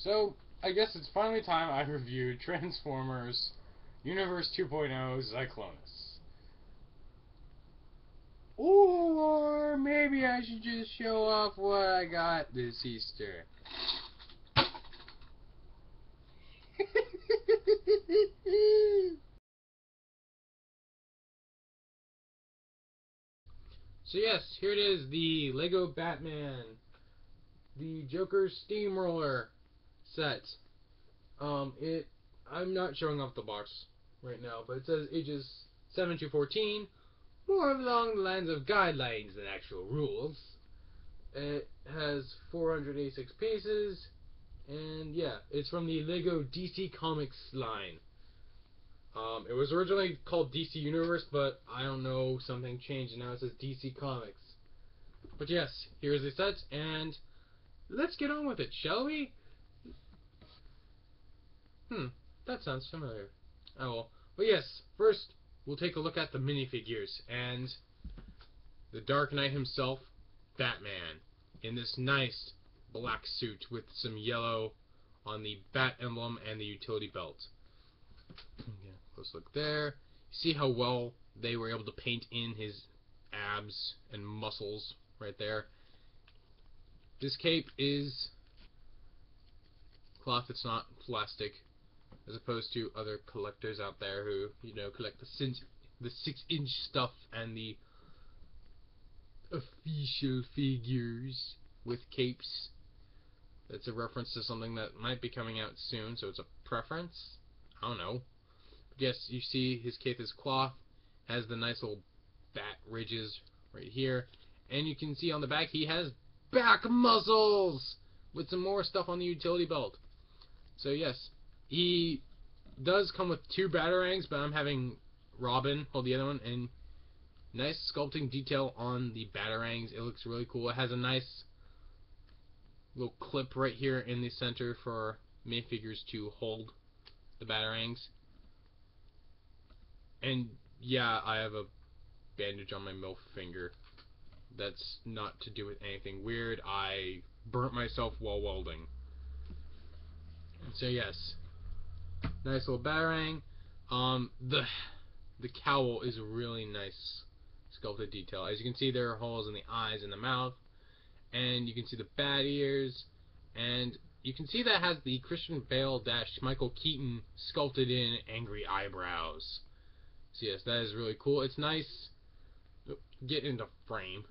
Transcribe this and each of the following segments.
So, I guess it's finally time I reviewed Transformers Universe 2.0 Cyclonus. Or maybe I should just show off what I got this Easter. So yes, here it is, the Lego Batman, the Joker Steamroller set. I'm not showing off the box right now, but it says ages 7 to 14, more along the lines of guidelines than actual rules. It has 486 pieces, and yeah, it's from the Lego DC Comics line. It was originally called DC Universe, but I don't know, something changed, and now it says DC Comics. But yes, here's the set, and let's get on with it, shall we? That sounds familiar. Oh well. But yes, first we'll take a look at the minifigures, and the Dark Knight himself, Batman, in this nice black suit with some yellow on the bat emblem and the utility belt. Okay, close look there. See how well they were able to paint in his abs and muscles right there. This cape is cloth, it's not plastic, as opposed to other collectors out there who, collect the 6-inch stuff and the official figures with capes. That's a reference to something that might be coming out soon, so it's a preference. I don't know. But yes, you see his cape is cloth, has the nice little bat ridges right here, and you can see on the back he has back muscles with some more stuff on the utility belt. So yes, he does come with 2 batarangs, but I'm having Robin hold the other one, and nice sculpting detail on the batarangs. It looks really cool. It has a nice little clip right here in the center for minifigures to hold the batarangs. And yeah, I have a bandage on my middle finger. That's not to do with anything weird. I burnt myself while welding. So yes, nice little batarang. The cowl is a really nice sculpted detail. As you can see, there are holes in the eyes and the mouth, and you can see the bat ears, and you can see that has the Christian Bale / Michael Keaton sculpted in angry eyebrows. So yes, that is really cool. It's nice. Get into frame.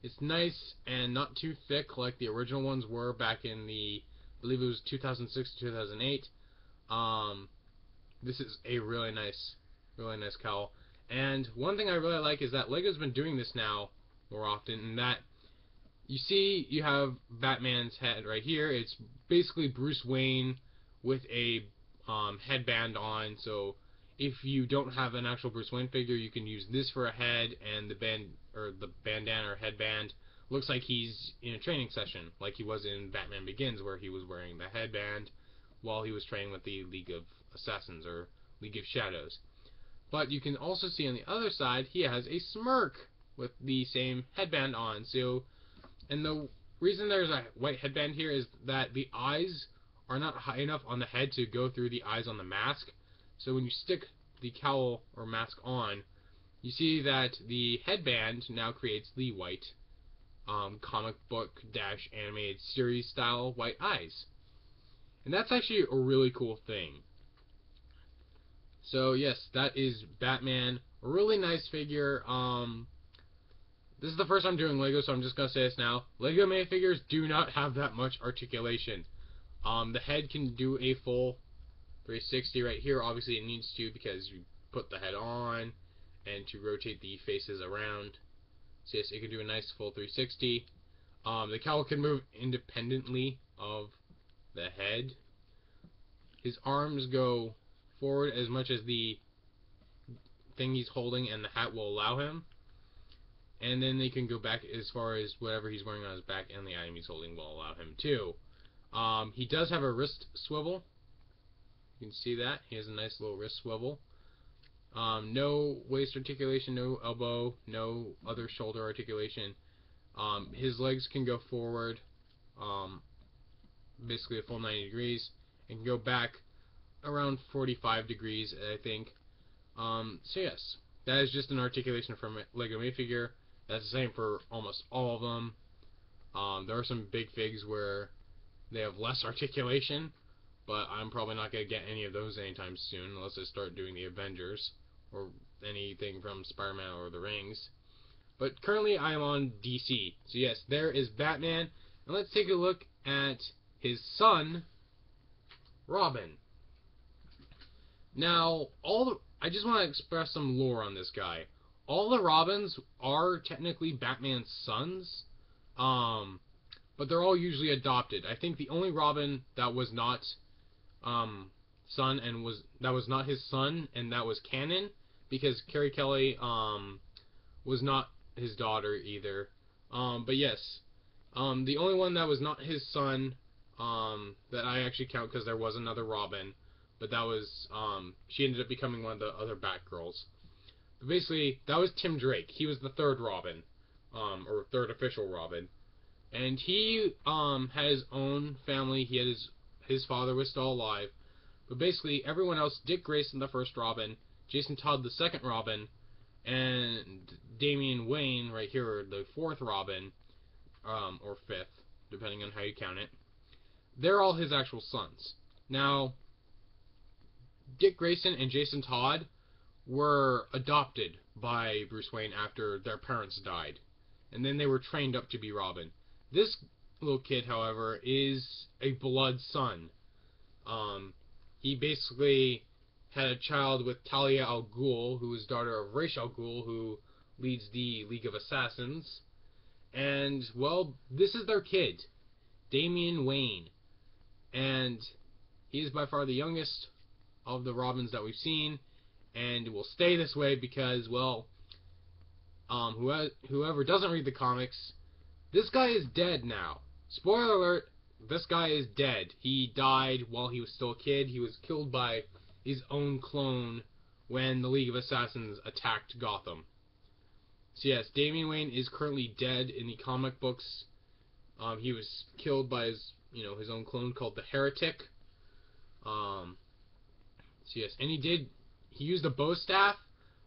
It's nice and not too thick like the original ones were back in the, I believe it was 2006 to 2008. This is a really nice cowl. And one thing I really like is that LEGO's been doing this now more often, in that you see you have Batman's head right here. It's basically Bruce Wayne with a headband on, so if you don't have an actual Bruce Wayne figure, you can use this for a head, and the bandana or headband looks like he's in a training session, like he was in Batman Begins, where he was wearing the headband while he was training with the League of Assassins or League of Shadows. But you can also see on the other side he has a smirk with the same headband on. So, and the reason there's a white headband here is that the eyes are not high enough on the head to go through the eyes on the mask. So when you stick the cowl or mask on, you see that the headband now creates the white comic book / animated series style white eyes. And that's actually a really cool thing. So yes, that is Batman. A really nice figure. This is the first time doing LEGO, so I'm just going to say this now. LEGO minifigures do not have that much articulation. The head can do a full 360 right here. Obviously it needs to, because you put the head on and to rotate the faces around. So yes, it can do a nice full 360. The cowl can move independently of the head. His arms go forward as much as the thing he's holding and the hat will allow him. And then they can go back as far as whatever he's wearing on his back and the item he's holding will allow him too. He does have a wrist swivel. You can see that. He has a nice little wrist swivel. No waist articulation, no elbow, no other shoulder articulation. His legs can go forward. basically a full 90 degrees, and can go back around 45 degrees, I think. So yes, that is just an articulation from Lego Minifigure. That's the same for almost all of them. There are some big figs where they have less articulation, but I'm probably not going to get any of those anytime soon unless I start doing the Avengers or anything from Spider-Man or the Rings. But currently I am on DC. So yes, there is Batman. And let's take a look at his son, Robin. Now, I just want to express some lore on this guy. All the Robins are technically Batman's sons, but they're all usually adopted. I think the only Robin that was not that was not his son, and that was canon, because Carrie Kelly was not his daughter either. But yes, the only one that was not his son that I actually count, because there was another Robin, but that was she ended up becoming one of the other Batgirls. But basically, that was Tim Drake. He was the third Robin, or third official Robin, and he had his own family. He had his father was still alive, but basically everyone else: Dick Grayson, the first Robin; Jason Todd, the second Robin; and Damian Wayne, right here, the fourth Robin, or fifth, depending on how you count it. They're all his actual sons. Now, Dick Grayson and Jason Todd were adopted by Bruce Wayne after their parents died, and then they were trained up to be Robin. This little kid, however, is a blood son. He basically had a child with Talia al Ghul, who is daughter of Ra's al Ghul, who leads the League of Assassins. And, well, this is their kid, Damian Wayne. And he is by far the youngest of the Robins that we've seen, and will stay this way because, well, whoever doesn't read the comics, this guy is dead now. Spoiler alert, this guy is dead. He died while he was still a kid. He was killed by his own clone when the League of Assassins attacked Gotham. So yes, Damian Wayne is currently dead in the comic books. He was killed by his own clone called the Heretic. So yes, and he used a bow staff,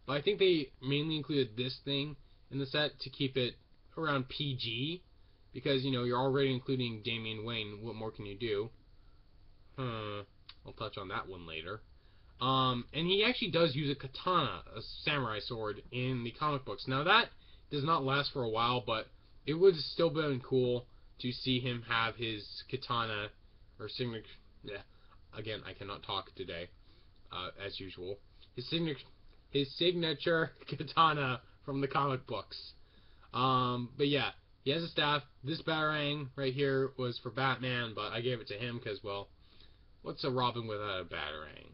but I think they mainly included this thing in the set to keep it around PG, because you're already including Damian Wayne. What more can you do? I'll touch on that one later. And he actually does use a katana, a samurai sword, in the comic books. Now that does not last for a while, but it would have still been cool to see him have his katana or signature. Yeah, again, I cannot talk today, as usual. His signature katana from the comic books. But yeah, he has a staff. This Batarang right here was for Batman, but I gave it to him because, well, what's a Robin without a Batarang?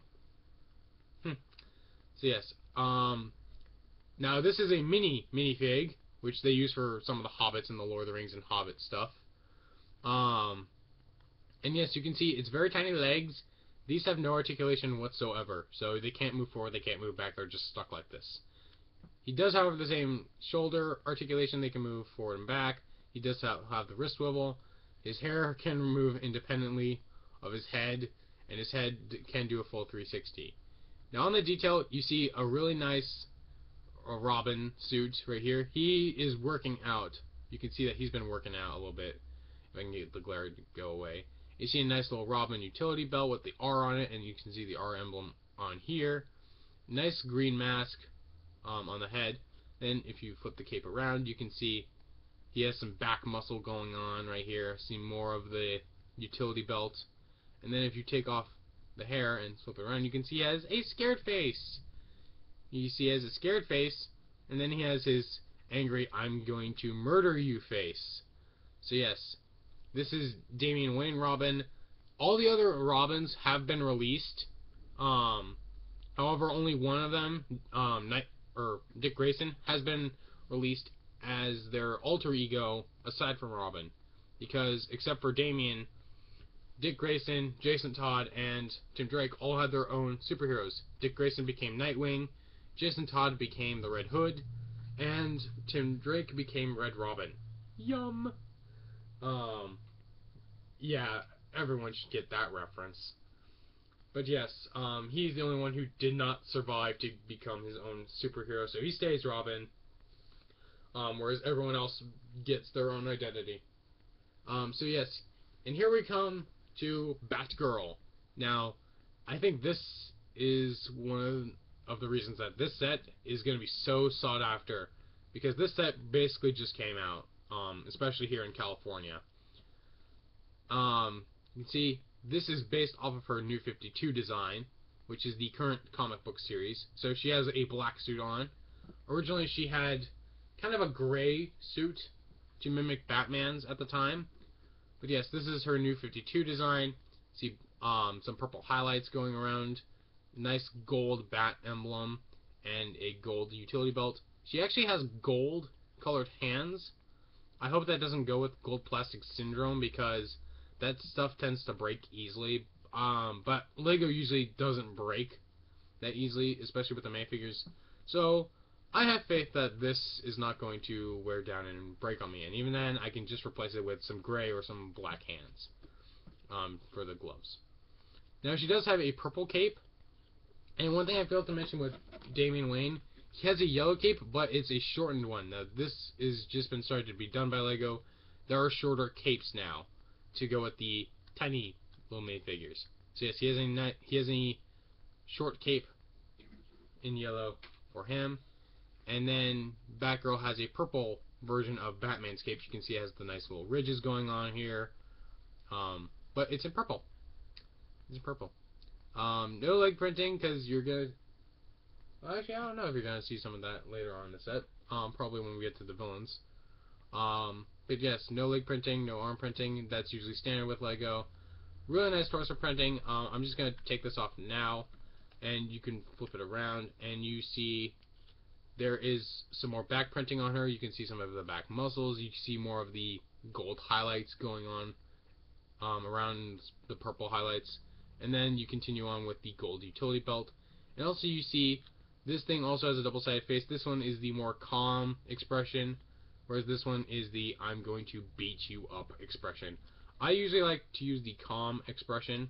So yes, now this is a minifig, which they use for some of the Hobbits and the Lord of the Rings and Hobbit stuff. And yes, you can see it's very tiny legs. These have no articulation whatsoever, so they can't move forward, they can't move back, they're just stuck like this. He does, however, the same shoulder articulation. They can move forward and back. He does have the wrist swivel. His hair can move independently of his head, and his head can do a full 360. Now on the detail, you see a really nice Robin suit right here. He is working out. You can see that he's been working out a little bit. If I can get the glare to go away. You see a nice little Robin utility belt with the R on it, and you can see the R emblem on here. Nice green mask on the head. Then if you flip the cape around, you can see he has some back muscle going on right here. See more of the utility belt. And then if you take off the hair and flip it around, you can see he has a scared face. You see he has a scared face, and then he has his angry "I'm going to murder you" face. So yes, this is Damian Wayne Robin. All the other Robins have been released. However, only one of them, Dick Grayson, has been released as their alter ego aside from Robin, because except for Damian, Dick Grayson, Jason Todd, and Tim Drake all had their own superheroes. Dick Grayson became Nightwing, Jason Todd became the Red Hood, and Tim Drake became Red Robin. Yum! Yeah, everyone should get that reference. But yes, he's the only one who did not survive to become his own superhero, so he stays Robin, whereas everyone else gets their own identity. So yes, and here we come to Batgirl. Now, I think this is one of the reasons that this set is going to be so sought after, because this set basically just came out, especially here in California. You can see this is based off of her New 52 design, which is the current comic book series. So she has a black suit on. Originally she had kind of a gray suit to mimic Batman's at the time. But yes, this is her New 52 design. See some purple highlights going around, nice gold bat emblem, and a gold utility belt. She actually has gold colored hands. I hope that doesn't go with gold plastic syndrome, because that stuff tends to break easily. But Lego usually doesn't break that easily, especially with the minifigures. So I have faith that this is not going to wear down and break on me, and even then I can just replace it with some gray or some black hands for the gloves. Now she does have a purple cape, and one thing I failed to mention with Damian Wayne, he has a yellow cape, but it's a shortened one. Now this is just been started to be done by Lego. There are shorter capes now to go with the tiny little minifigures. So yes, he has a short cape in yellow for him. And then Batgirl has a purple version of Batman's cape. You can see it has the nice little ridges going on here. But it's in purple. It's in purple. No leg printing, because you're gonna... Well, actually, I don't know if you're gonna see some of that later on in the set. Probably when we get to the villains. But yes, no leg printing, no arm printing. That's usually standard with Lego. Really nice torso printing. I'm just gonna take this off now, and you can flip it around, and you see there is some more back printing on her. You can see some of the back muscles. You can see more of the gold highlights going on around the purple highlights. And then you continue on with the gold utility belt. And also you see this thing also has a double-sided face. This one is the more calm expression, whereas this one is the I'm going to beat you up expression. I usually like to use the calm expression.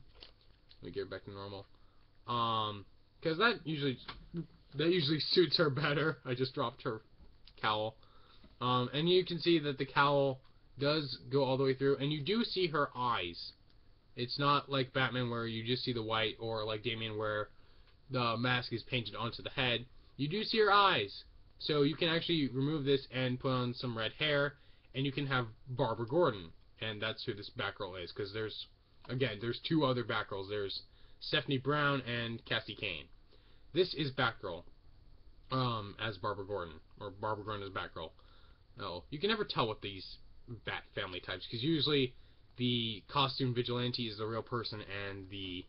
Let me get it back to normal. Because that usually suits her better. I just dropped her cowl. And you can see that the cowl does go all the way through, and you do see her eyes. It's not like Batman where you just see the white, or like Damian where the mask is painted onto the head. You do see her eyes. So you can actually remove this and put on some red hair, and you can have Barbara Gordon. And that's who this Batgirl is, because there's two other Batgirls. There's Stephanie Brown and Cassie Cain. This is Batgirl as Barbara Gordon, or Barbara Gordon as Batgirl. No, you can never tell with these Bat family types, because usually the costume vigilante is the real person, and the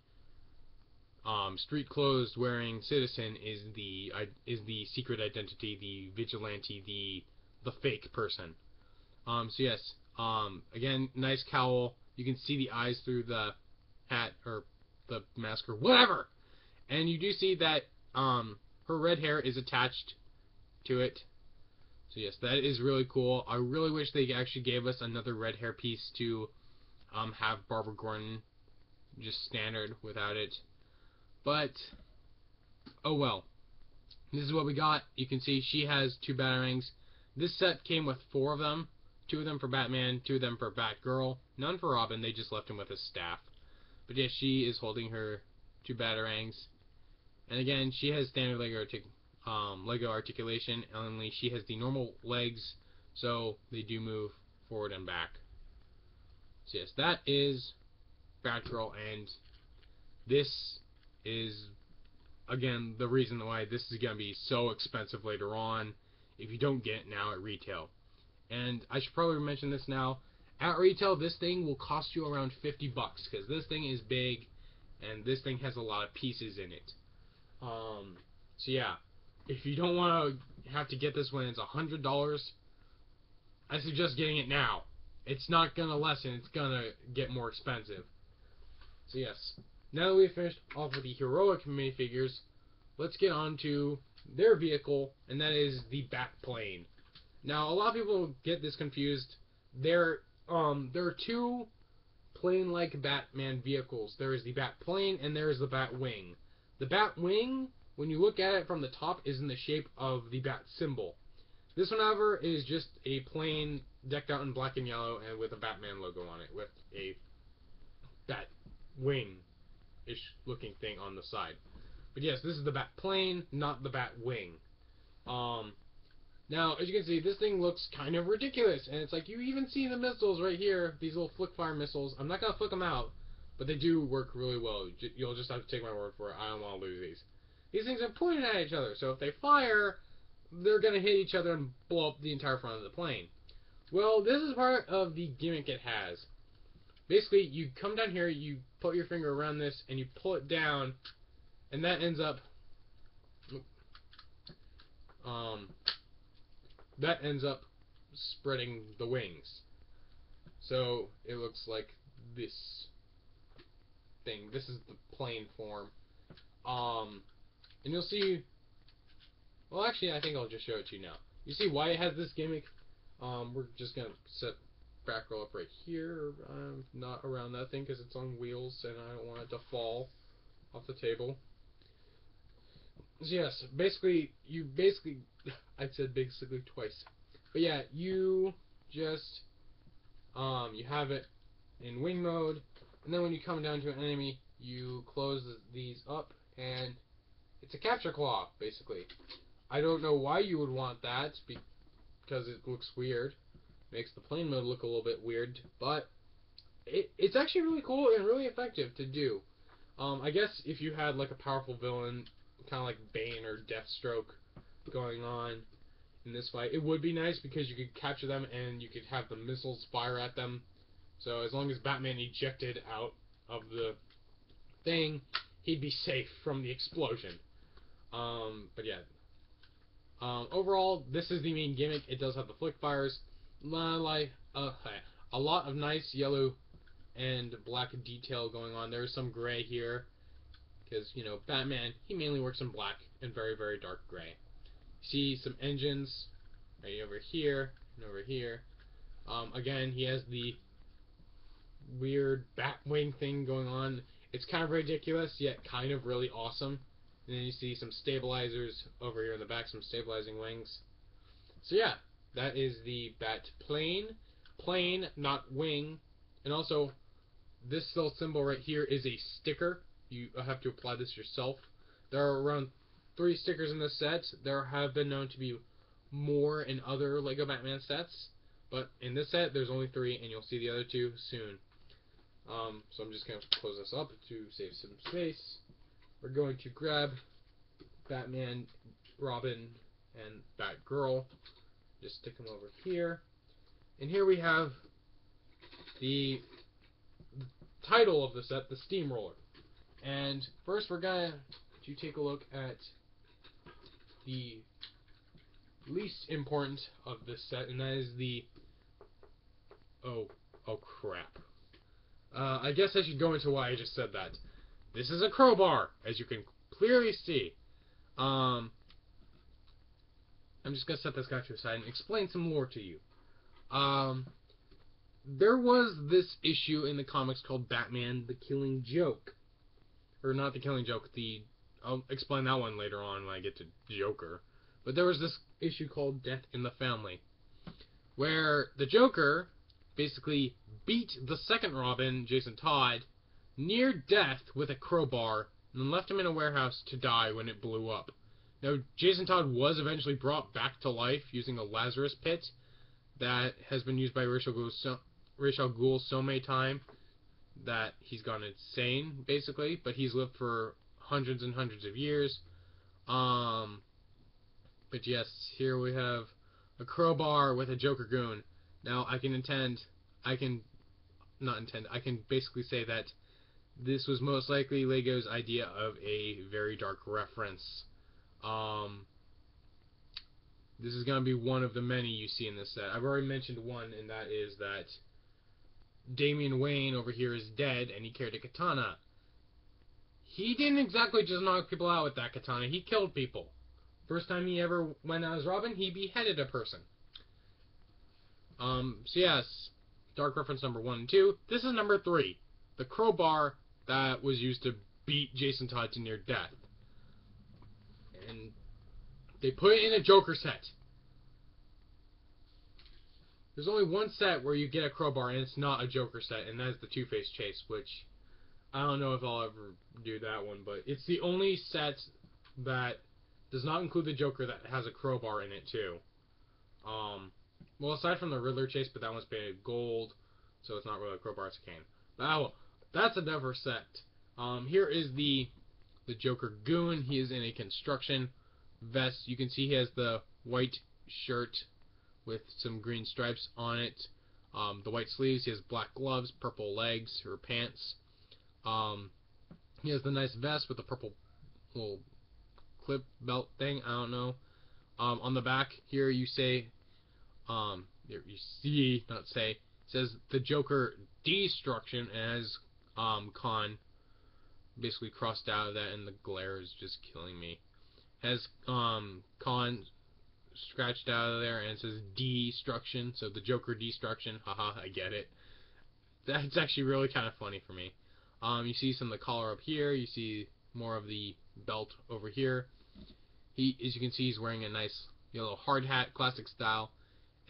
street clothes wearing citizen is the secret identity, the vigilante, the fake person. So yes, again, nice cowl. You can see the eyes through the hat or the mask or whatever, and you do see that her red hair is attached to it. So yes, that is really cool. I really wish they actually gave us another red hair piece to have Barbara Gordon just standard without it. But, oh well. This is what we got. You can see she has 2 batarangs. This set came with 4 of them. 2 of them for Batman, 2 of them for Batgirl. None for Robin, they just left him with his staff. But yeah, she is holding her 2 batarangs. And again, she has standard Lego articulation, only she has the normal legs, so they do move forward and back. So yes, that is Batgirl, and this is, again, the reason why this is going to be so expensive later on if you don't get it now at retail. And I should probably mention this now. At retail, this thing will cost you around $50, because this thing is big, and this thing has a lot of pieces in it. So yeah, if you don't want to have to get this when it's $100, I suggest getting it now. It's not going to lessen, it's going to get more expensive. So yes, now that we've finished off with the heroic minifigures, let's get on to their vehicle, and that is the Batplane. Now, a lot of people get this confused. There are 2 plane-like Batman vehicles. There is the Batplane and there is the Batwing. The Batwing, when you look at it from the top, is in the shape of the Bat symbol. This one, however, is just a plane decked out in black and yellow and with a Batman logo on it, with a Batwing-ish looking thing on the side. But yes, this is the Batplane, not the Batwing. Now, as you can see, this thing looks kind of ridiculous, and it's like, you even see the missiles right here, these little flick-fire missiles. I'm not going to flick them out, but they do work really well. You'll just have to take my word for it. I don't want to lose these. These things are pointed at each other, so if they fire, they're going to hit each other and blow up the entire front of the plane. Well, this is part of the gimmick it has. Basically, you come down here, you put your finger around this, and you pull it down, and that ends up spreading the wings. So it looks like this thing. This is the plane form. And you'll see, well, actually, I think I'll just show it to you now. You see why it has this gimmick? We're just going to set back roll up right here, not around that thing because it's on wheels and I don't want it to fall off the table. So yes, basically, I said basically twice. But yeah, you just, you have it in wing mode, and then when you come down to an enemy, you close these up, and it's a capture claw, basically. I don't know why you would want that, because it looks weird. Makes the plane mode look a little bit weird, but it's actually really cool and really effective to do. I guess if you had like a powerful villain, kind of like Bane or Deathstroke going on in this fight, it would be nice because you could capture them and you could have the missiles fire at them. So as long as Batman ejected out of the thing, he'd be safe from the explosion. But yeah. Overall, this is the main gimmick. It does have the flick fires. A lot of nice yellow and black detail going on. There's some gray here because, you know, Batman, he mainly works in black and very, very dark gray. See some engines right over here and over here. Again, he has the weird Batwing thing going on. It's kind of ridiculous, yet kind of really awesome. And then you see some stabilizers over here in the back, some stabilizing wings. So yeah, that is the Batplane. Plane, not wing. And also, this little symbol right here is a sticker. You have to apply this yourself. There are around 3 stickers in this set. There have been known to be more in other LEGO Batman sets, but in this set there's only 3, and you'll see the other 2 soon. So I'm just going to close this up to save some space. We're going to grab Batman, Robin, and Batgirl. Just stick them over here. And here we have the title of the set, the Steamroller. And first we're going to take a look at the least important of this set, and that is the... Oh crap. I guess I should go into why I just said that. This is a crowbar, as you can clearly see. I'm just going to set this guy to the side and explain some lore to you. There was this issue in the comics called Batman the Killing Joke. Or not the Killing Joke, I'll explain that one later on when I get to Joker. But there was this issue called Death in the Family, where the Joker basically beat the second Robin, Jason Todd, near death with a crowbar, and then left him in a warehouse to die when it blew up. Now, Jason Todd was eventually brought back to life using a Lazarus pit that has been used by Ra's al Ghul so many times that he's gone insane, basically, but he's lived for hundreds and hundreds of years. But yes, here we have a crowbar with a Joker goon. Now, I can basically say that this was most likely LEGO's idea of a very dark reference. This is going to be one of the many you see in this set. I've already mentioned one, and that is that Damian Wayne over here is dead, and he carried a katana. He didn't exactly just knock people out with that katana. He killed people. First time he ever went out as Robin, he beheaded a person. So yes, Dark reference number 1 and 2. This is number 3. The crowbar that was used to beat Jason Todd to near death. And they put it in a Joker set. There's only one set where you get a crowbar and it's not a Joker set, and that's the Two-Face chase, which I don't know if I'll ever do that one, but it's the only set that does not include the Joker that has a crowbar in it too. Well, aside from the Riddler chase, but that one's painted gold, so it's not really a crowbar, it's a cane. But that's a never set. Here is the Joker Goon. He is in a construction vest. You can see he has the white shirt with some green stripes on it. The white sleeves. He has black gloves, purple legs or pants. He has the nice vest with the purple little clip belt thing. I don't know. On the back here, you say, it says the Joker Destruction, and has Con basically crossed out of that, and the glare is just killing me. Has Con scratched out of there, and it says Destruction, so the Joker Destruction. Haha, I get it. That's actually really kind of funny for me. You see some of the collar up here. You see more of the belt over here. As you can see, he's wearing a nice yellow hard hat, classic style.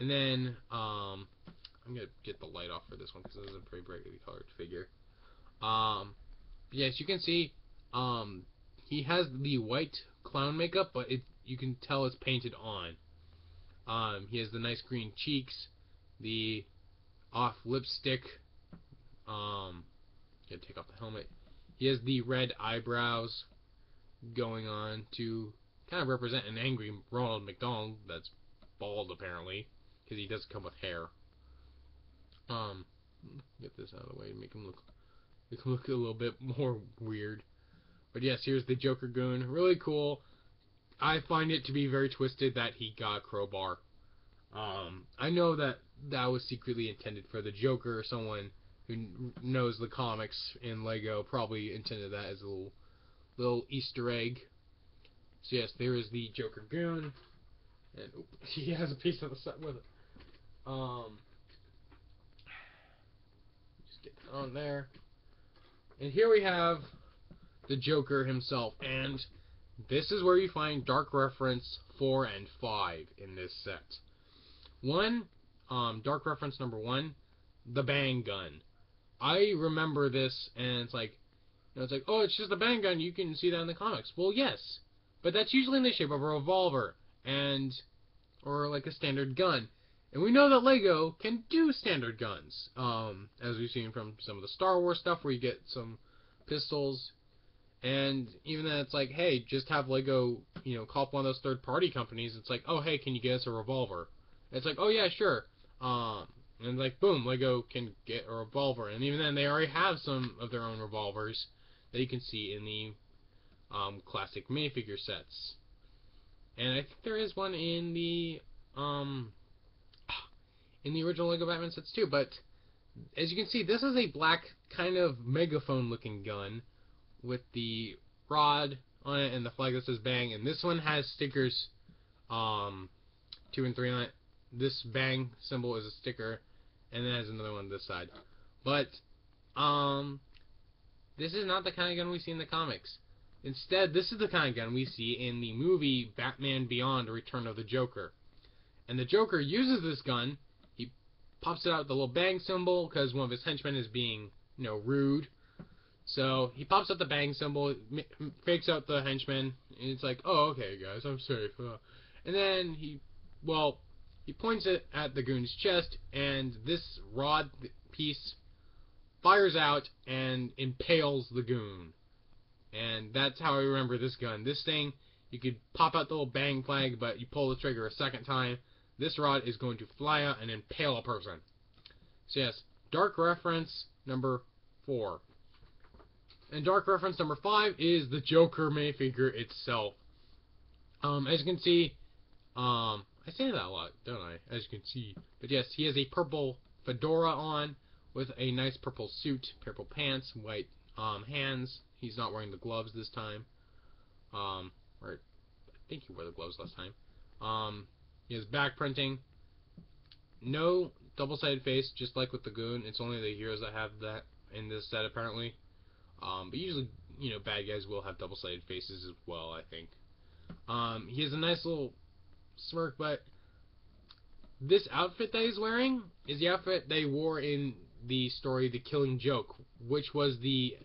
And then I'm gonna get the light off for this one because this is a pretty brightly colored figure. Yes, you can see he has the white clown makeup, but you can tell it's painted on. He has the nice green cheeks, the off lipstick. Gotta take off the helmet. He has the red eyebrows going on to kind of represent an angry Ronald McDonald that's bald apparently, because he does come with hair. Get this out of the way to make him look a little bit more weird. But yes, here's the Joker Goon. Really cool. I find it to be very twisted that he got a crowbar. I know that was secretly intended for the Joker. Someone who knows the comics in Lego probably intended that as a little Easter egg. So yes, there is the Joker Goon, and he has a piece of the set with it. Just get that on there. And here we have the Joker himself, and this is where you find Dark Reference 4 and 5 in this set. Dark Reference number 1, the Bang Gun. I remember this, and it's like, oh, it's just a bang gun. You can see that in the comics. Well, yes, but that's usually in the shape of a revolver, or like a standard gun. And we know that Lego can do standard guns, as we've seen from some of the Star Wars stuff, where you get some pistols. And even then, it's like, hey, just have Lego, call up one of those third-party companies. It's like, oh, hey, can you get us a revolver? And it's like, oh yeah, sure. And like, boom, Lego can get a revolver. And even then, they already have some of their own revolvers that you can see in the classic minifigure sets. And I think there is one in the original Lego Batman sets too. But as you can see, this is a black kind of megaphone-looking gun with the rod on it and the flag that says Bang. And this one has stickers 2 and 3 on it. This Bang symbol is a sticker, and then has another one on this side. But this is not the kind of gun we see in the comics. Instead, this is the kind of gun we see in the movie Batman Beyond: Return of the Joker. And the Joker uses this gun. He pops it out with the little bang symbol because one of his henchmen is being, rude. So he pops out the bang symbol, fakes out the henchman, and it's like, oh, okay, guys, I'm safe. And then he points it at the goon's chest, and this rod piece fires out and impales the goon. And that's how I remember this gun. This thing, you could pop out the little bang flag, but you pull the trigger a second time, this rod is going to fly out and impale a person. So yes, Dark Reference number 4. And Dark Reference number 5 is the Joker minifigure itself. As you can see, I say that a lot, don't I? As you can see. But yes, he has a purple fedora on with a nice purple suit, purple pants, white hands. He's not wearing the gloves this time. Or I think he wore the gloves last time. He has back printing. No double-sided face, just like with the Goon. It's only the heroes that have that in this set, apparently. But usually, you know, bad guys will have double-sided faces as well, I think. He has a nice little smirk, but this outfit that he's wearing is the outfit they wore in the story The Killing Joke, which was the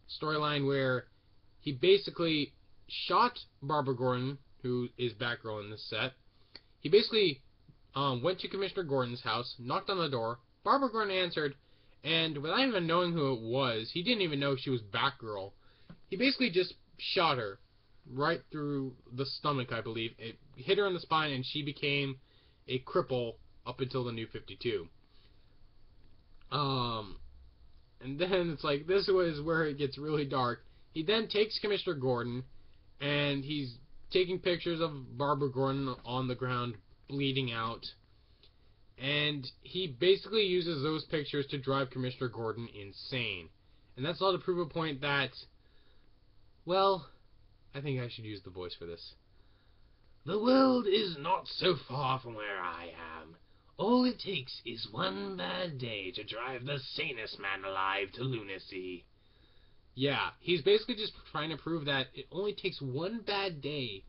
storyline where he basically shot Barbara Gordon, who is Batgirl in this set. He basically went to Commissioner Gordon's house, knocked on the door, Barbara Gordon answered, and without even knowing who it was, he didn't even know she was Batgirl. He basically just shot her right through the stomach, I believe. It hit her in the spine, and she became a cripple up until the New 52. And then it's like, this was where it gets really dark. He then takes Commissioner Gordon, and he's taking pictures of Barbara Gordon on the ground, bleeding out. And he basically uses those pictures to drive Commissioner Gordon insane. And that's all to prove a point that, well, I think I should use the voice for this. The world is not so far from where I am. All it takes is one bad day to drive the sanest man alive to lunacy. Yeah, he's basically just trying to prove that it only takes one bad day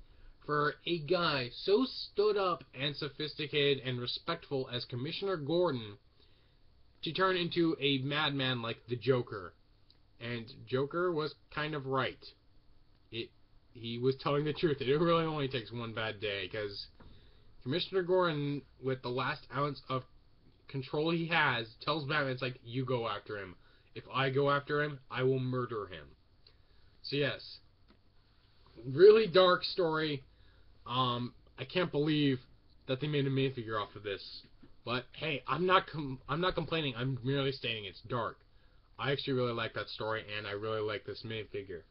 for a guy so stood up and sophisticated and respectful as Commissioner Gordon to turn into a madman like the Joker. And Joker was kind of right. He was telling the truth. It really only takes one bad day, because Commissioner Gordon, with the last ounce of control he has, tells Batman, it's like, you go after him. If I go after him, I will murder him. So yes, really dark story. I can't believe that they made a minifigure off of this. But hey, I'm not complaining. I'm merely stating it's dark. I actually really like that story, and I really like this minifigure.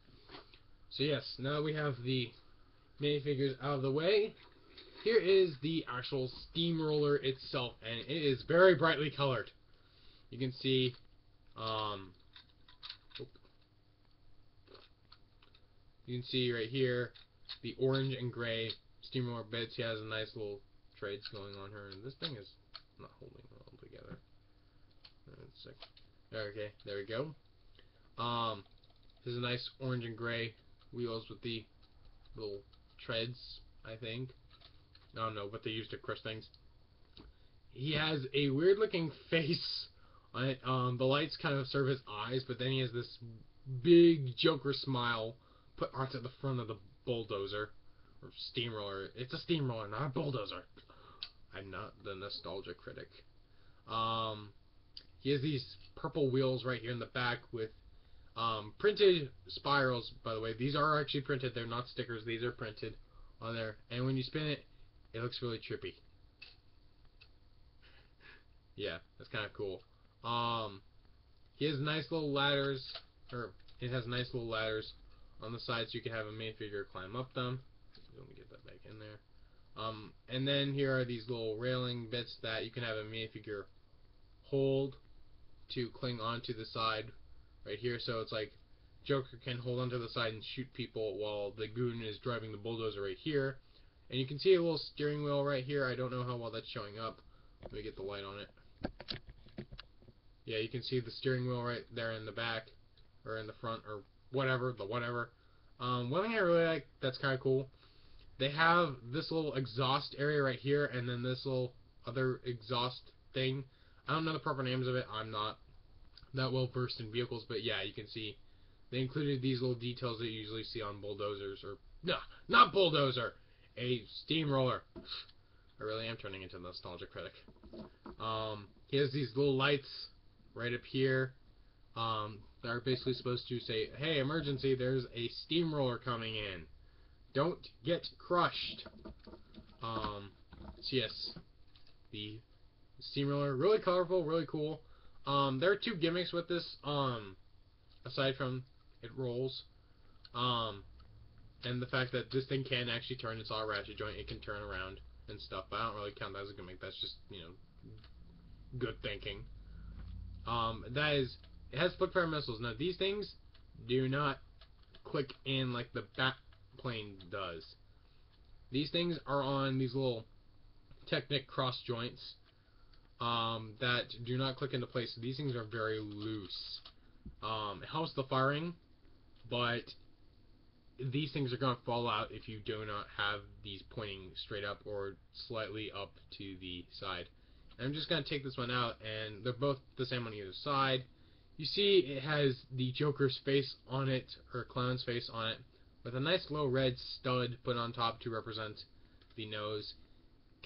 So yes, now that we have the minifigures out of the way, here is the actual steamroller itself, and it is very brightly colored. You can see, right here the orange and gray steamroller bits. He has a nice little trades going on here, and this thing is not holding well together. Okay, there we go. This is a nice orange and gray wheels with the little treads, I think. I don't know what they use to crush things. He has a weird looking face on it. The lights kind of serve as eyes, but then he has this big Joker smile put onto the front of the bulldozer. Or steamroller. It's a steamroller, not a bulldozer. I'm not the nostalgia critic. He has these purple wheels right here in the back with printed spirals, by the way. These are actually printed. They're not stickers. These are printed on there. And when you spin it, it looks really trippy. Yeah, that's kind of cool. He has nice little ladders, or it has nice little ladders on the side so you can have a minifigure climb up them. Let me get that back in there. And then here are these little railing bits that you can have a minifigure hold to cling onto the side right here. So it's like Joker can hold onto the side and shoot people while the Goon is driving the bulldozer right here. And you can see a little steering wheel right here. I don't know how well that's showing up. Let me get the light on it. Yeah, you can see the steering wheel right there in the back, or in the front, or whatever, one thing I really like that's kind of cool, they have this little exhaust area right here, and then this little other exhaust thing. I don't know the proper names of it. I'm not that well versed in vehicles, but yeah, you can see they included these little details that you usually see on bulldozers, or no, not bulldozer, a steamroller. I really am turning into a nostalgia critic. He has these little lights right up here that are basically supposed to say, hey, emergency, there's a steamroller coming in. Don't get crushed. So yes, the steamroller, really colorful, really cool. There are two gimmicks with this, aside from it rolls, and the fact that this thing can actually turn. It's all ratchet joint, it can turn around and stuff, but I don't really count that as a gimmick. That's just, you know, good thinking. That is, it has flip-fire missiles. Now these things do not click in like the Batplane does. These things are on these little Technic cross joints. that do not click into place. These things are very loose. It helps the firing, but these things are going to fall out if you do not have these pointing straight up or slightly up to the side. And I'm just going to take this one out, and they're both the same on either side. You see it has the Joker's face on it, or clown's face on it, with a nice little red stud put on top to represent the nose.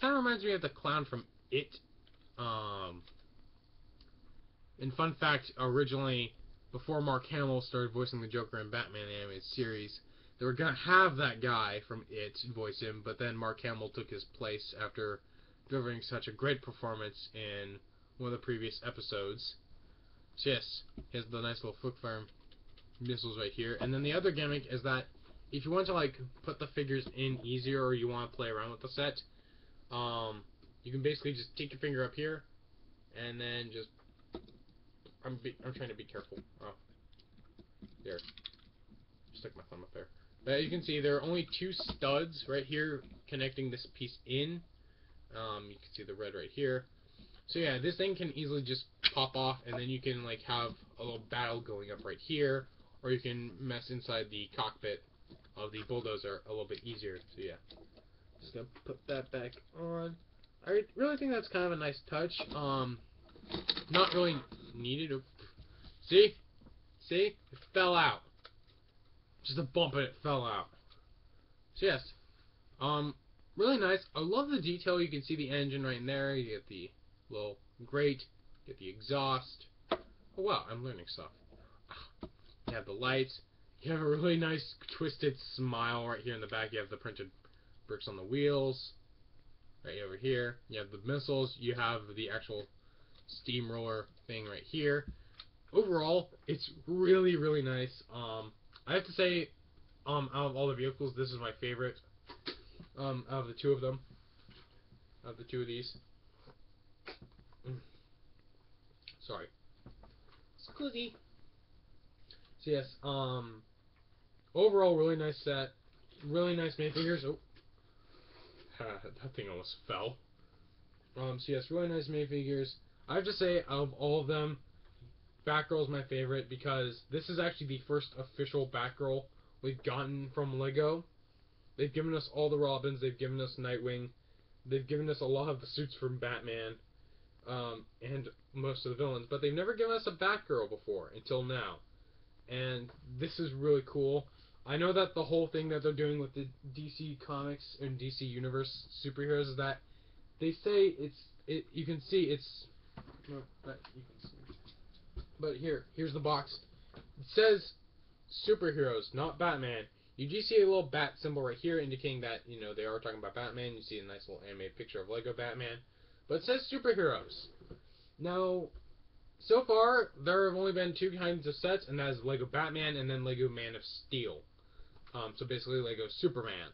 Kind of reminds me of the clown from It. And fun fact, originally, before Mark Hamill started voicing the Joker in Batman animated series, they were going to have that guy from It voice him, but then Mark Hamill took his place after delivering such a great performance in one of the previous episodes. So yes, here's the nice little flick fire missiles right here. And then the other gimmick is that if you want to like put the figures in easier, or you want to play around with the set, you can basically just take your finger up here and then just I'm trying to be careful. Oh, there. Stick my thumb up there. But as you can see, there are only two studs right here connecting this piece in. You can see the red right here. So yeah, this thing can easily just pop off, and then you can like have a little battle going up right here, or you can mess inside the cockpit of the bulldozer a little bit easier. So yeah, just gonna put that back on. I really think that's kind of a nice touch. Not really needed. See, it fell out. Just a bump and it fell out. So yes, really nice. I love the detail. You can see the engine right in there. You get the little grate, get the exhaust. Oh wow, I'm learning stuff. You have the lights. You have a really nice twisted smile right here in the back. You have the printed bricks on the wheels. Right over here. You have the missiles. You have the actual steamroller thing right here. Overall, it's really, really nice. I have to say, out of all the vehicles, this is my favorite. Out of the two of them. Out of the two of these. Sorry. Scusi. So yes, overall, really nice set. Really nice minifigures. Oh. That thing almost fell. So yes, really nice minifigures. I have to say, out of all of them, Batgirl is my favorite because this is actually the first official Batgirl we've gotten from LEGO. They've given us all the Robins, they've given us Nightwing, they've given us a lot of the suits from Batman, and most of the villains, but they've never given us a Batgirl before, until now. And this is really cool. I know that the whole thing that they're doing with the DC Comics and DC Universe superheroes is that they say you can see it's, no, that you can see. But here's the box. It says superheroes, not Batman. You do see a little bat symbol right here indicating that, you know, they are talking about Batman. You see a nice little animated picture of Lego Batman. But it says superheroes. Now, so far, there have only been two kinds of sets, and that is Lego Batman and then Lego Man of Steel. So basically Lego Superman.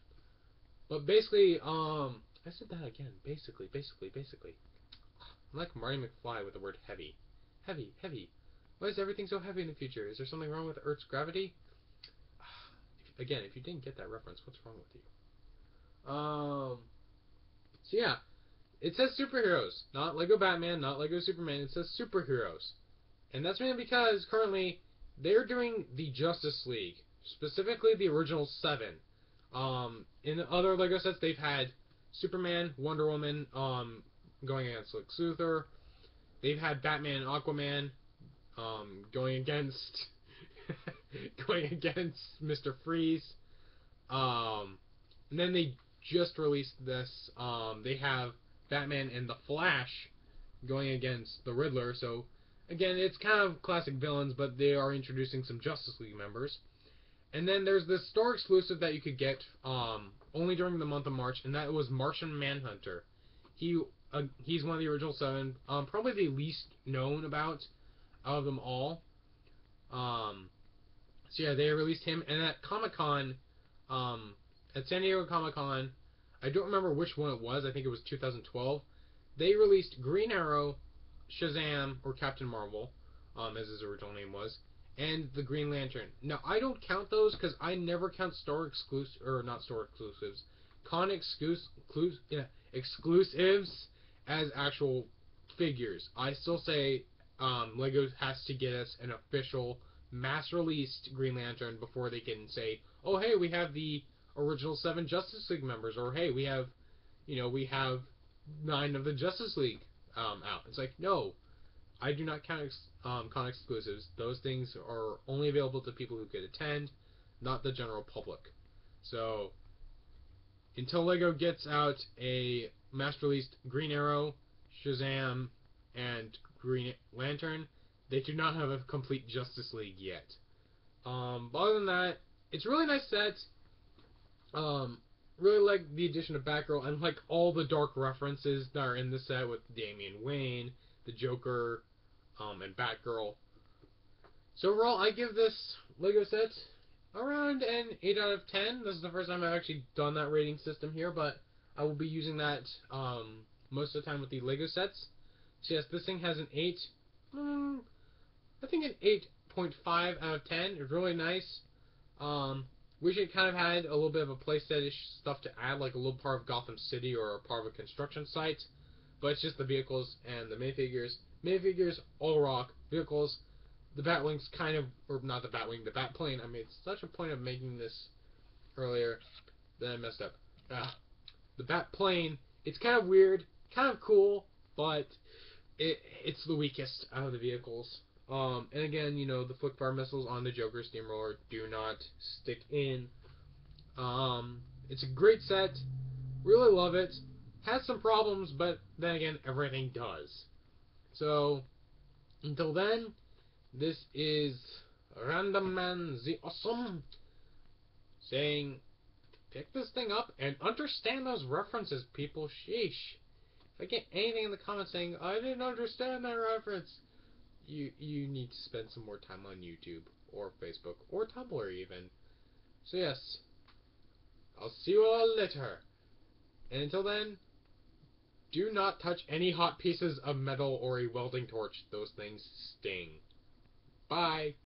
But basically, I said that again. Basically. I'm like Marty McFly with the word heavy. Heavy. Why is everything so heavy in the future? Is there something wrong with Earth's gravity? Again, if you didn't get that reference, what's wrong with you? So yeah, it says superheroes, not Lego Batman, not Lego Superman. It says superheroes, and that's mainly because currently they're doing the Justice League, specifically the original 7. In other Lego sets, they've had Superman, Wonder Woman, going against Lex Luthor. They've had Batman and Aquaman, going against Mr. Freeze. And then they just released this. They have Batman and the Flash going against the Riddler. So again, it's kind of classic villains, but they are introducing some Justice League members. And then there's this store exclusive that you could get only during the month of March, and that was Martian Manhunter. He's one of the original 7, probably the least known about out of them all. So yeah, they released him, and at Comic-Con, at San Diego Comic-Con, I don't remember which one it was, I think it was 2012, they released Green Arrow, Shazam, or Captain Marvel, as his original name was, and the Green Lantern. Now, I don't count those, because I never count con exclusives as actual figures. I still say LEGO has to get us an official mass-released Green Lantern before they can say, oh, hey, we have the original 7 Justice League members, or hey, we have 9 of the Justice League out. It's like, no, I do not count con exclusives. Those things are only available to people who could attend, not the general public. So, until LEGO gets out a mass-released Green Arrow, Shazam, and Green Lantern, they do not have a complete Justice League yet. But other than that, it's a really nice set. Really like the addition of Batgirl, and like all the dark references that are in the set with Damian Wayne, the Joker, and Batgirl. So overall, I give this LEGO set around an 8 out of 10. This is the first time I've actually done that rating system here, but I will be using that most of the time with the LEGO sets. So yes, this thing has an 8. I think an 8.5 out of 10. It's really nice. Wish it kind of had a little bit of a playset-ish stuff to add, like a little part of Gotham City or a part of a construction site. But it's just the vehicles and the minifigures. Minifigures, all rock. Vehicles, the Batwing's kind of, or not the Batwing, the Batplane. I made such a point of making this earlier that I messed up. The Batplane, it's kind of weird, kind of cool, but it's the weakest out of the vehicles. And again, the flick fire missiles on the Joker Steamroller do not stick in. It's a great set. Really love it. Has some problems, but then again, everything does. So, until then, this is Random Man the Awesome saying, pick this thing up and understand those references, people. Sheesh. If I get anything in the comments saying, I didn't understand that reference, you need to spend some more time on YouTube, or Facebook, or Tumblr even. So yes, I'll see you all later. And until then, do not touch any hot pieces of metal or a welding torch. Those things sting. Bye.